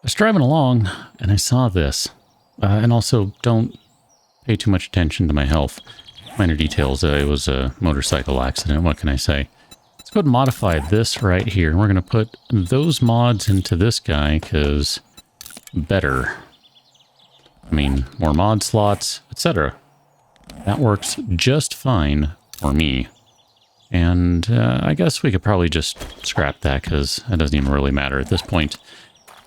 was driving along and I saw this. And also, don't pay too much attention to my health. Minor details. It was a motorcycle accident. What can I say? Let's go ahead and modify this right here. We're going to put those mods into this guy because better. I mean, more mod slots, etc. That works just fine for me. And I guess we could probably just scrap that because it doesn't even really matter at this point.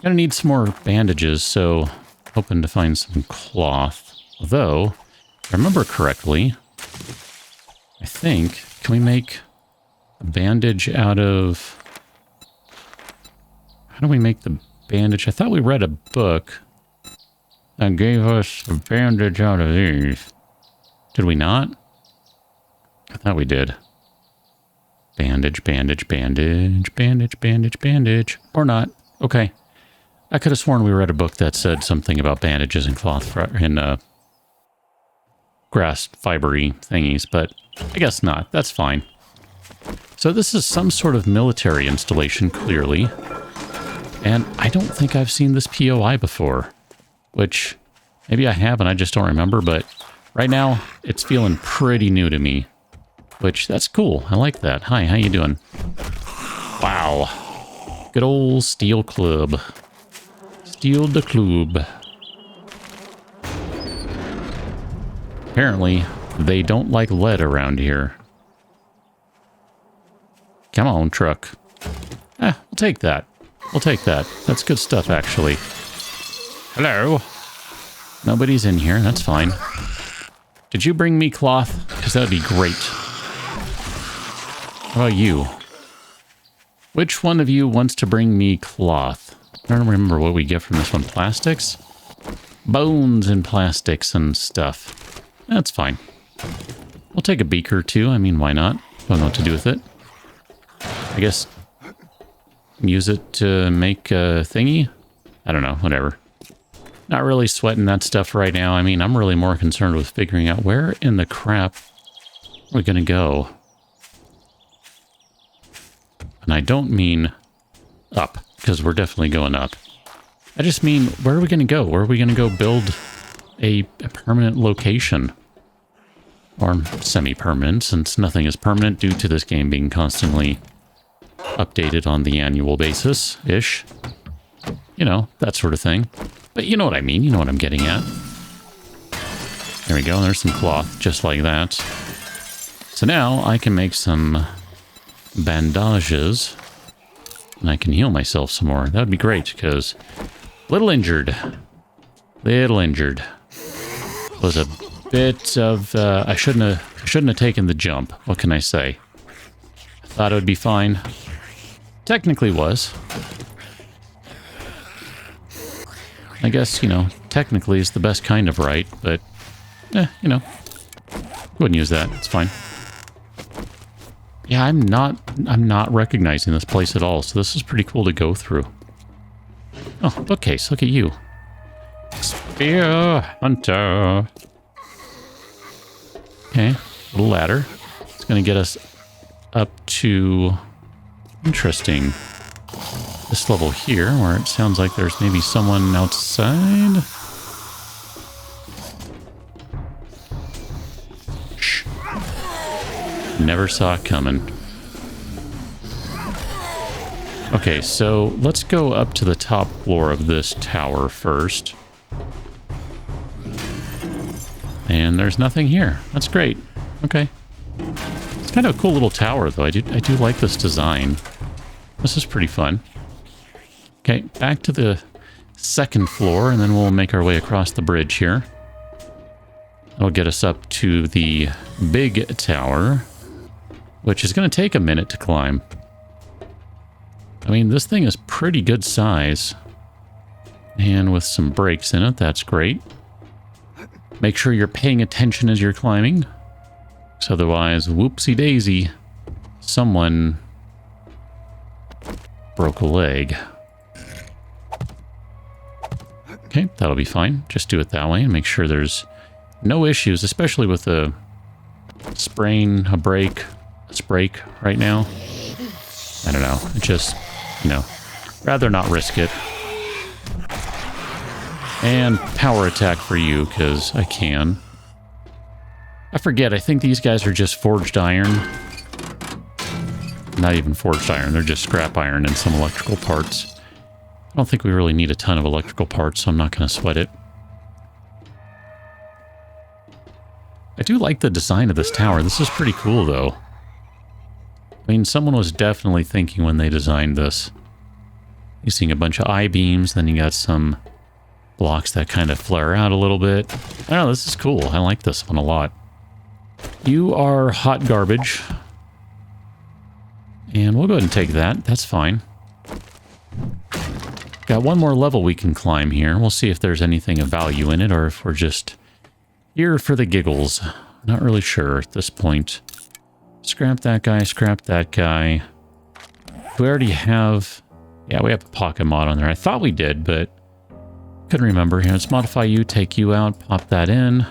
Gonna need some more bandages, so hoping to find some cloth. Although, if I remember correctly, I think, can we make a bandage out of... How do we make the bandage? I thought we read a book that gave us a bandage out of these. Did we not? I thought we did. Bandage, bandage, bandage, bandage, bandage, bandage. Or not. Okay. I could have sworn we read a book that said something about bandages and cloth in grass fibery thingies, but I guess not. That's fine. So this is some sort of military installation, clearly. And I don't think I've seen this POI before, which maybe I have and I just don't remember, but right now it's feeling pretty new to me. Which, that's cool. I like that. Hi, how you doing? Wow. Good old steel club. Steel the club. Apparently, they don't like lead around here. Come on, truck. We'll take that. We'll take that. That's good stuff, actually. Hello? Nobody's in here. That's fine. Did you bring me cloth? Because that would be great. How about you? Which one of you wants to bring me cloth? I don't remember what we get from this one. Plastics? Bones and plastics and stuff. That's fine. We'll take a beaker too. I mean, why not? Don't know what to do with it. I guess use it to make a thingy? I don't know. Whatever. Not really sweating that stuff right now. I mean, I'm really more concerned with figuring out where in the crap we're going to go. And I don't mean up, because we're definitely going up. I just mean, where are we going to go? Where are we going to go build a permanent location? Or semi-permanent, since nothing is permanent due to this game being constantly updated on the annual basis-ish. You know, that sort of thing. But you know what I mean. You know what I'm getting at. There we go. There's some cloth, just like that. So now I can make some bandages, and I can heal myself some more. That would be great, because little injured. Was a bit of I shouldn't have taken the jump. What can I say? I thought it would be fine. Technically was. I guess, you know, technically is the best kind of right, but you know, wouldn't use that. It's fine. Yeah, I'm not recognizing this place at all, so this is pretty cool to go through. Oh, bookcase, look at you. Spear hunter. Okay, little ladder. It's gonna get us up to interesting. This level here, where it sounds like there's maybe someone outside. Never saw it coming. Okay, so let's go up to the top floor of this tower first. And there's nothing here. That's great. Okay. It's kind of a cool little tower, though. I do like this design. This is pretty fun. Okay, back to the second floor, and then we'll make our way across the bridge here. That'll get us up to the big tower, which is going to take a minute to climb. I mean, this thing is pretty good size. And with some breaks in it, that's great. Make sure you're paying attention as you're climbing. Because otherwise, whoopsie daisy, someone broke a leg. Okay, that'll be fine. Just do it that way and make sure there's no issues, especially with a sprain, a break right now. I don't know. It just, you know, rather not risk it. And power attack for you, because I can. I forget, I think these guys are just forged iron. Not even forged iron, they're just scrap iron and some electrical parts. I don't think we really need a ton of electrical parts, so I'm not going to sweat it. I do like the design of this tower. This is pretty cool, though. I mean, someone was definitely thinking when they designed this. You're seeing a bunch of I-beams, then you got some blocks that kind of flare out a little bit. I don't know, this is cool. I like this one a lot. You are hot garbage. And we'll go ahead and take that. That's fine. Got one more level we can climb here. We'll see if there's anything of value in it or if we're just here for the giggles. Not really sure at this point. Scrap that guy, scrap that guy. We already have... Yeah, we have a pocket mod on there. I thought we did, but couldn't remember. Here, let's modify you, take you out, pop that in.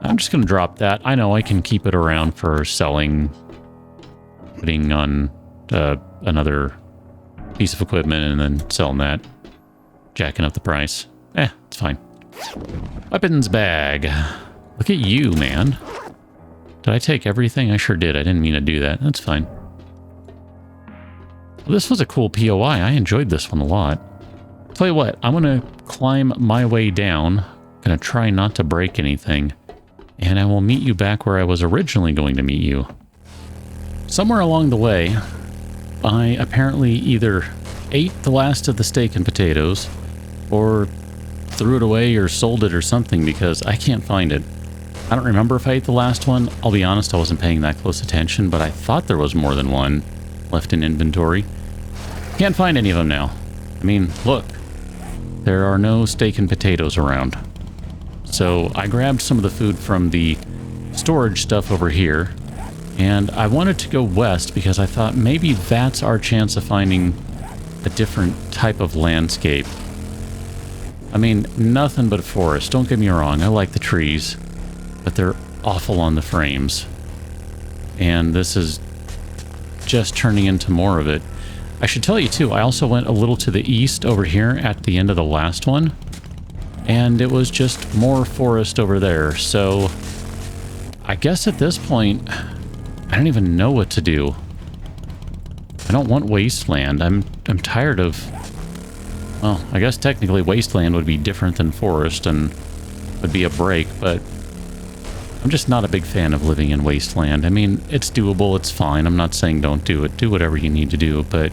I'm just going to drop that. I know I can keep it around for selling, putting on another piece of equipment and then selling that, jacking up the price. It's fine. Weapons bag. Look at you, man. Did I take everything? I sure did. I didn't mean to do that. That's fine. Well, this was a cool POI. I enjoyed this one a lot. Tell you what, I'm going to climb my way down. Going to try not to break anything. And I will meet you back where I was originally going to meet you. Somewhere along the way, I apparently either ate the last of the steak and potatoes, or threw it away or sold it or something, because I can't find it. I don't remember if I ate the last one. I'll be honest, I wasn't paying that close attention, but I thought there was more than one left in inventory. Can't find any of them now. I mean, look. There are no steak and potatoes around. So I grabbed some of the food from the storage stuff over here, and I wanted to go west because I thought maybe that's our chance of finding a different type of landscape. I mean, nothing but forest. Don't get me wrong, I like the trees, but they're awful on the frames. And this is just turning into more of it. I should tell you too, I also went a little to the east over here at the end of the last one, and it was just more forest over there. So I guess at this point, I don't even know what to do. I don't want wasteland. I'm tired of... Well, I guess technically wasteland would be different than forest and would be a break, but I'm just not a big fan of living in wasteland. I mean, it's doable, it's fine. I'm not saying don't do it. Do whatever you need to do, but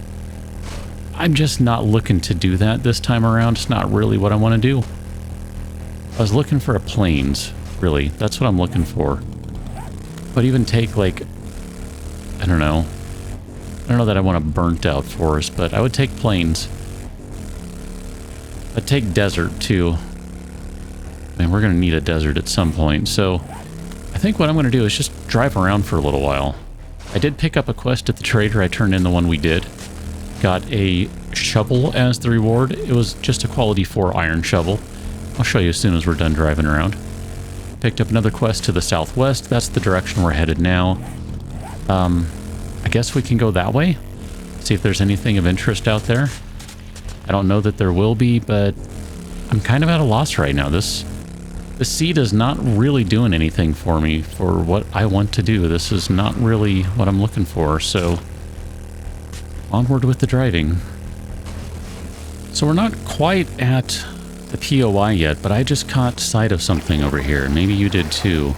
I'm just not looking to do that this time around. It's not really what I want to do. I was looking for a plains, really. That's what I'm looking for. But even take, like, I don't know that I want a burnt out forest, but I would take plains. I'd take desert, too. I mean, we're going to need a desert at some point, so I think what I'm going to do is just drive around for a little while. I did pick up a quest at the trader. I turned in the one we did. Got a shovel as the reward. It was just a quality 4 iron shovel. I'll show you as soon as we're done driving around. Picked up another quest to the southwest. That's the direction we're headed now. I guess we can go that way. See if there's anything of interest out there. I don't know that there will be, but I'm kind of at a loss right now. The seed is not really doing anything for me for what I want to do. This is not really what I'm looking for, so onward with the driving. So we're not quite at the POI yet, but I just caught sight of something over here. Maybe you did too.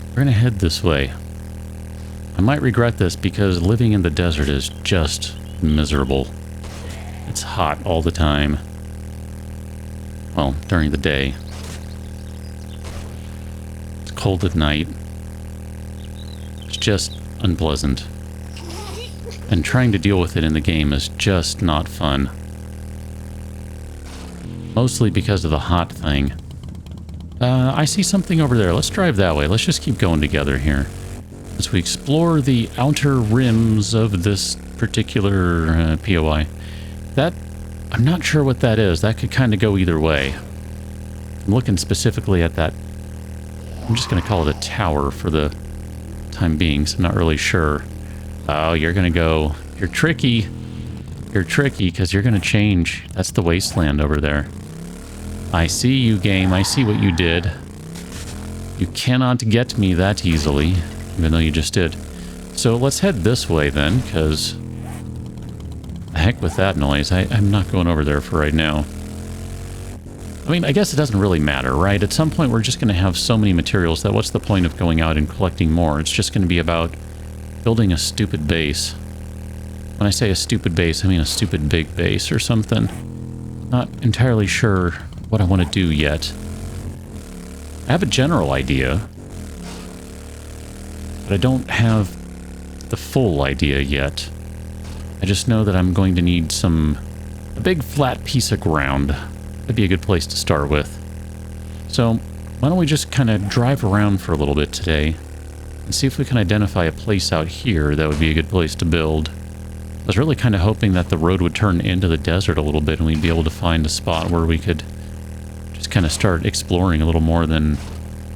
We're gonna head this way. I might regret this because living in the desert is just miserable. It's hot all the time. Well, during the day. It's cold at night. It's just unpleasant. And trying to deal with it in the game is just not fun. Mostly because of the hot thing. I see something over there. Let's drive that way. Let's just keep going together here. As we explore the outer rims of this particular POI. I'm not sure what that is. That could kind of go either way. I'm looking specifically at that. I'm just going to call it a tower for the time being, so I'm not really sure. Oh, you're going to go... You're tricky. You're tricky because you're going to change. That's the wasteland over there. I see you, game. I see what you did. You cannot get me that easily, even though you just did. So let's head this way then, because the heck with that noise. I'm not going over there for right now. I mean, I guess it doesn't really matter, right? At some point, we're just going to have so many materials that what's the point of going out and collecting more? It's just going to be about building a stupid base. When I say a stupid base, I mean a stupid big base or something. Not entirely sure what I want to do yet. I have a general idea, but I don't have the full idea yet. I just know that I'm going to need a big flat piece of ground. That'd be a good place to start with. So, why don't we just kind of drive around for a little bit today and see if we can identify a place out here that would be a good place to build. I was really kind of hoping that the road would turn into the desert a little bit and we'd be able to find a spot where we could just kind of start exploring a little more than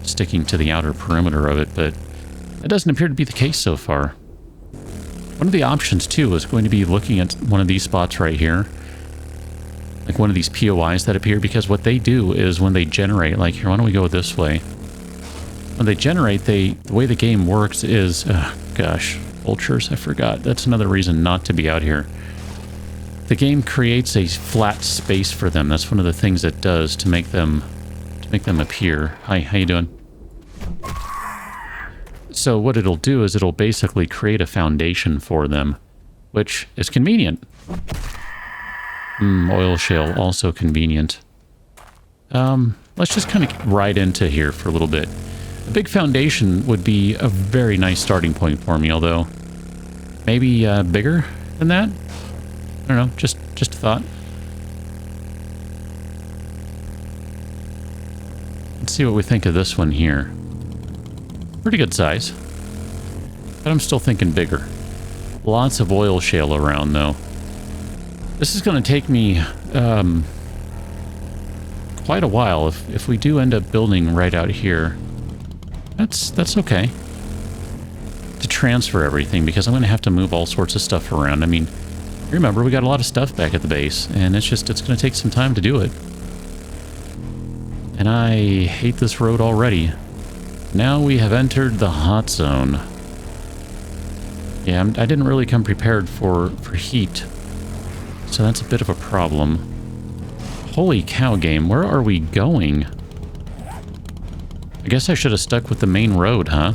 sticking to the outer perimeter of it, but that doesn't appear to be the case so far. One of the options, too, is going to be looking at one of these spots right here. Like one of these POIs that appear, because what they do is when they generate, like here, why don't we go this way? When they generate, the way the game works is, gosh, vultures, I forgot. That's another reason not to be out here. The game creates a flat space for them. That's one of the things it does to make them appear. Hi, how you doing? So what it'll do is it'll basically create a foundation for them, which is convenient. Oil shale, also convenient. Let's just kind of ride into here for a little bit. A big foundation would be a very nice starting point for me, although maybe bigger than that? I don't know, just a thought. Let's see what we think of this one here. Pretty good size. But I'm still thinking bigger. Lots of oil shale around, though. This is going to take me quite a while. If we do end up building right out here, that's okay. To transfer everything, because I'm going to have to move all sorts of stuff around. I mean, remember, we got a lot of stuff back at the base, and it's going to take some time to do it. And I hate this road already. Now we have entered the hot zone. Yeah, I didn't really come prepared for heat. So that's a bit of a problem. Holy cow, game, where are we going? I guess I should have stuck with the main road, huh?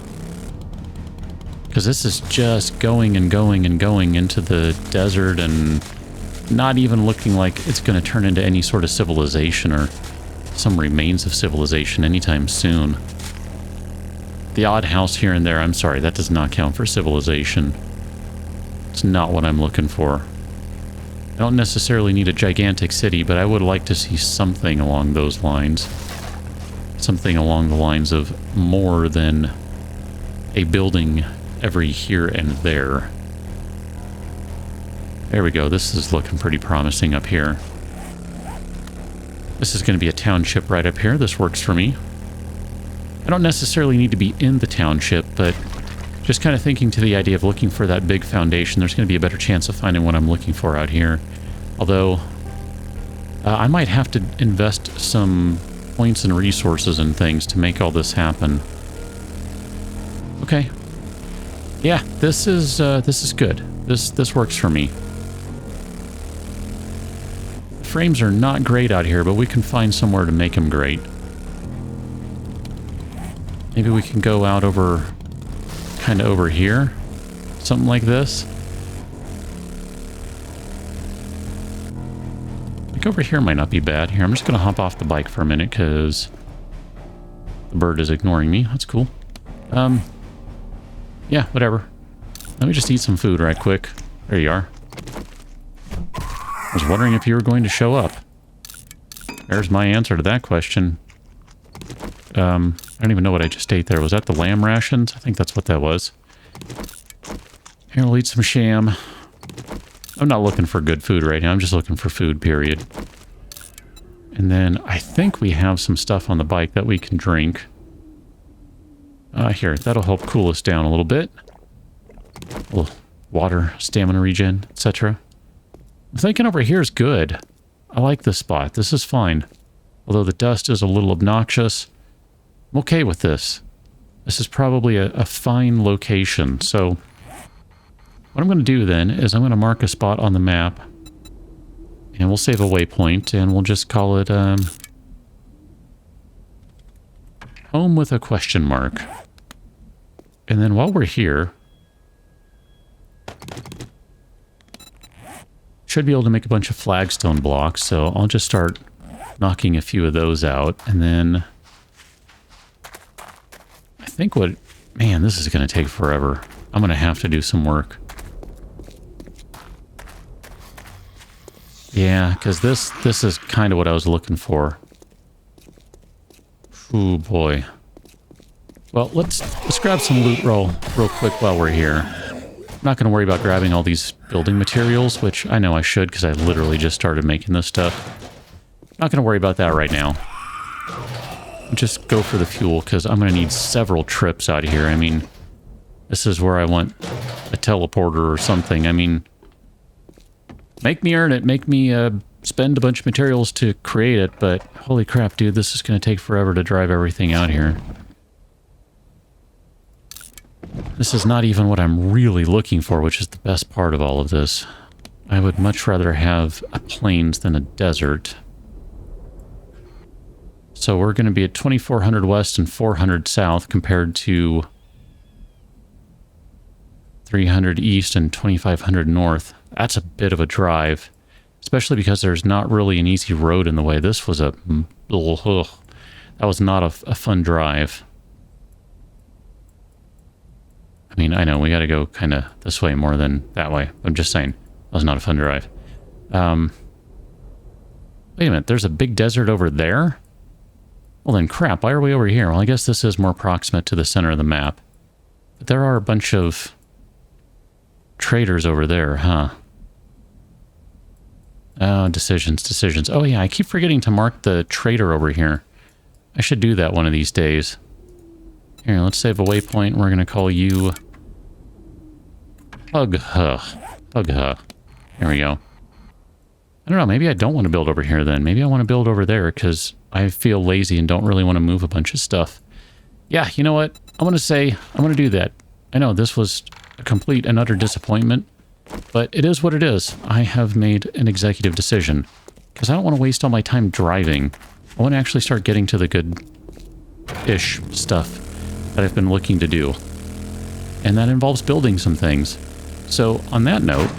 Because this is just going and going and going into the desert and not even looking like it's going to turn into any sort of civilization or some remains of civilization anytime soon. The odd house here and there, I'm sorry, that does not count for civilization. It's not what I'm looking for. I don't necessarily need a gigantic city, but I would like to see something along those lines. Something along the lines of more than a building every here and there. There we go. This is looking pretty promising up here. This is going to be a township right up here. This works for me. I don't necessarily need to be in the township, but just kind of thinking to the idea of looking for that big foundation, there's going to be a better chance of finding what I'm looking for out here. Although, I might have to invest some points and resources and things to make all this happen. Okay. Yeah, this is good. This works for me. The frames are not great out here, but we can find somewhere to make them great. Maybe we can go out over, kind of over here. Something like this. Like over here might not be bad. Here, I'm just going to hop off the bike for a minute because the bird is ignoring me. That's cool. Yeah, whatever. Let me just eat some food right quick. There you are. I was wondering if you were going to show up. There's my answer to that question. I don't even know what I just ate there. Was that the lamb rations? I think that's what that was. Here, we'll eat some sham. I'm not looking for good food right now. I'm just looking for food, period. And then I think we have some stuff on the bike that we can drink. Here, that'll help cool us down a little bit. A little water, stamina regen, etc. I'm thinking over here is good. I like this spot. This is fine. Although the dust is a little obnoxious, I'm okay with this. This is probably a fine location. So what I'm going to do then is I'm going to mark a spot on the map. And we'll save a waypoint and we'll just call it home with a question mark. And then while we're here, should be able to make a bunch of flagstone blocks. So I'll just start knocking a few of those out. And then I think man, this is going to take forever. I'm going to have to do some work. Yeah, because this is kind of what I was looking for. Ooh, boy. Well, let's grab some loot real quick while we're here. I'm not going to worry about grabbing all these building materials, which I know I should because I literally just started making this stuff. Not going to worry about that right now. Just go for the fuel because I'm going to need several trips out of here. I mean, this is where I want a teleporter or something. I mean, make me earn it. Make me spend a bunch of materials to create it. But holy crap, dude, this is going to take forever to drive everything out here. This is not even what I'm really looking for, which is the best part of all of this. I would much rather have a plains than a desert. So we're going to be at 2400 west and 400 south compared to 300 east and 2500 north. That's a bit of a drive, especially because there's not really an easy road in the way. This was that was not a fun drive. I mean, I know we got to go kind of this way more than that way. I'm just saying, that was not a fun drive. Wait a minute, there's a big desert over there? Well then, crap, why are we over here? Well, I guess this is more proximate to the center of the map. But there are a bunch of traders over there, huh? Oh, decisions. Oh yeah, I keep forgetting to mark the trader over here. I should do that one of these days. Here, let's save a waypoint. We're going to call you Hugha. Here we go. I don't know, maybe I don't want to build over here then. Maybe I want to build over there because I feel lazy and don't really want to move a bunch of stuff. Yeah, you know what? I'm going to do that. I know this was a complete and utter disappointment, but it is what it is. I have made an executive decision because I don't want to waste all my time driving. I want to actually start getting to the good-ish stuff that I've been looking to do. And that involves building some things. So on that note,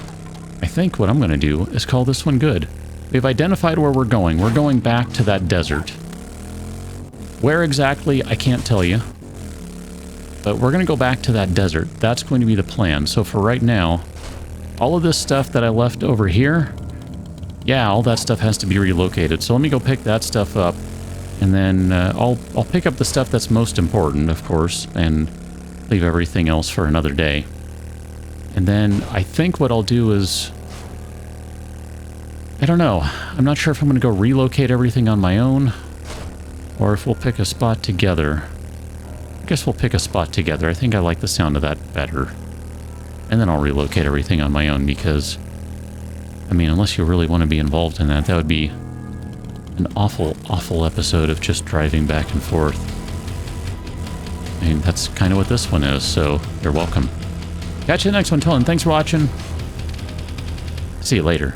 I think what I'm going to do is call this one good. We've identified where we're going. We're going back to that desert. Where exactly, I can't tell you. But we're going to go back to that desert. That's going to be the plan. So for right now, all of this stuff that I left over here, yeah, all that stuff has to be relocated. So let me go pick that stuff up. And then I'll pick up the stuff that's most important, of course, and leave everything else for another day. And then I think what I'll do is, I don't know. I'm not sure if I'm going to go relocate everything on my own or if we'll pick a spot together. I guess we'll pick a spot together. I think I like the sound of that better. And then I'll relocate everything on my own because, I mean, unless you really want to be involved in that, that would be an awful, awful episode of just driving back and forth. I mean, that's kind of what this one is, so you're welcome. Catch you in the next one, Till then, thanks for watching. See you later.